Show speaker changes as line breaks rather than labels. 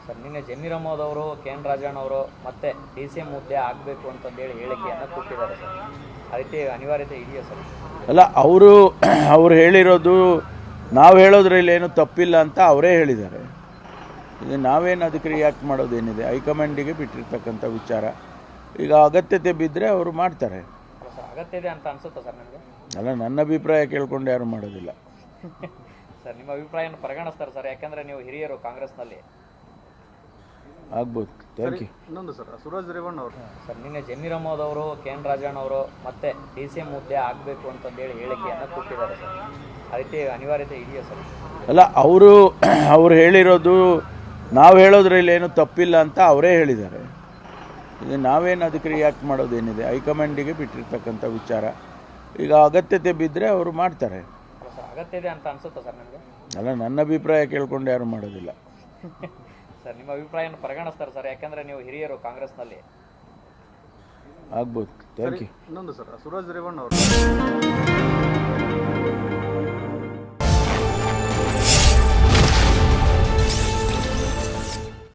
Sir ನಿನ್ನೆ ಜಮೀರ್ ಅಹಮದ್ ಅವರು KN. Rajanna ಅವರು ಮತ್ತೆ ಡಿ.ಸಿ.ಎಂ ಹುದ್ದೆ ಆಗಬೇಕು ಅಂತಂದೇಳಿ ಹೇಳಿಕೆಯನ್ನು ಕೊಟ್ಟಿದ್ದಾರೆ ಸರ್. ಆ ರೀತಿ ಅನಿವಾರ್ಯತೆ ಇದೆಯಾ ಸರ್?
ಅಲ್ಲ, ಅವರು ಹೇಳಿರೋದು ನಾವು ಹೇಳೋದ್ರಲ್ಲಿ ಏನು ತಪ್ಪಿಲ್ಲ ಅಂತ ಅವರೇ ಹೇಳಿದ್ದಾರೆ. ಈಗ ನಾವೇನು ಅದಕ್ಕೆ ರಿಯಾಕ್ಟ್ ಮಾಡೋದೇನಿದೆ, ಹೈಕಮಾಂಡಿಗೆ ಬಿಟ್ಟಿರ್ತಕ್ಕಂಥ ವಿಚಾರ. ಈಗ ಅಗತ್ಯತೆ ಬಿದ್ದರೆ ಅವರು ಮಾಡ್ತಾರೆ.
ಸರ್ ಅಗತ್ಯ ಇದೆ ಅಂತ ಅನ್ಸುತ್ತಾ ಸರ್ ನಿಮಗೆ?
ಅಲ್ಲ, ನನ್ನ ಅಭಿಪ್ರಾಯ ಕೇಳ್ಕೊಂಡು ಯಾರು ಮಾಡೋದಿಲ್ಲ.
ಸರ್ ನಿಮ್ಮ ಅಭಿಪ್ರಾಯನ ಪರಿಗಣಿಸ್ತಾರೆ ಸರ್, ಯಾಕಂದರೆ ನೀವು ಹಿರಿಯರು ಕಾಂಗ್ರೆಸ್ನಲ್ಲಿ.
ಆಗ್ಬೋದು. Thank you.
ಇನ್ನೊಂದು ಸರ್, ಸುರಾಜ್ ರೇವಣ್ಣ ಅವರು
ಸರ್ ನಿನ್ನೆ ಜಮೀರ್ ಅಹಮದ್ ಅವರು ಕೆ.ಎನ್. ರಾಜಣ್ಣ ಅವರು ಮತ್ತೆ ಡಿ.ಸಿ.ಎಂ ಹುದ್ದೆ ಆಗಬೇಕು ಅಂತಂದೇಳಿ ಹೇಳಿಕೆಯನ್ನು ಕೊಟ್ಟಿದ್ದಾರೆ ಸರ್. ಆ ರೀತಿ ಅನಿವಾರ್ಯತೆ ಇದೆಯಾ ಸರ್?
ಅಲ್ಲ, ಅವರು ಹೇಳಿರೋದು ನಾವು ಹೇಳೋದ್ರಲ್ಲಿ ಏನು ತಪ್ಪಿಲ್ಲ ಅಂತ ಅವರೇ ಹೇಳಿದ್ದಾರೆ. ಈಗ ನಾವೇನು ಅದಕ್ಕೆ ರಿಯಾಕ್ಟ್ ಮಾಡೋದೇನಿದೆ, ಹೈಕಮಾಂಡಿಗೆ ಬಿಟ್ಟಿರ್ತಕ್ಕಂಥ ವಿಚಾರ. ಈಗ ಅಗತ್ಯತೆ ಬಿದ್ದರೆ ಅವರು ಮಾಡ್ತಾರೆ.
ಸರ್ ಅಗತ್ಯ ಇದೆ ಅಂತ ಅನ್ಸುತ್ತಾ ಸರ್ ನಿಮಗೆ?
ಅಲ್ಲ, ನನ್ನ ಅಭಿಪ್ರಾಯ ಕೇಳ್ಕೊಂಡು ಯಾರು ಮಾಡೋದಿಲ್ಲ.
ಸರ್ ನಿಮ್ಮ ಅಭಿಪ್ರಾಯನ ಪರಿಗಣಿಸ್ತಾರೆ ಸರ್, ಯಾಕಂದರೆ ನೀವು ಹಿರಿಯರು ಕಾಂಗ್ರೆಸ್ನಲ್ಲಿ.
ಆಗ್ಬೋದು. Thank you.
ಇನ್ನೊಂದು ಸರ್, ಸುರಾಜ್ ರೇವಣ್ಣ ಅವರು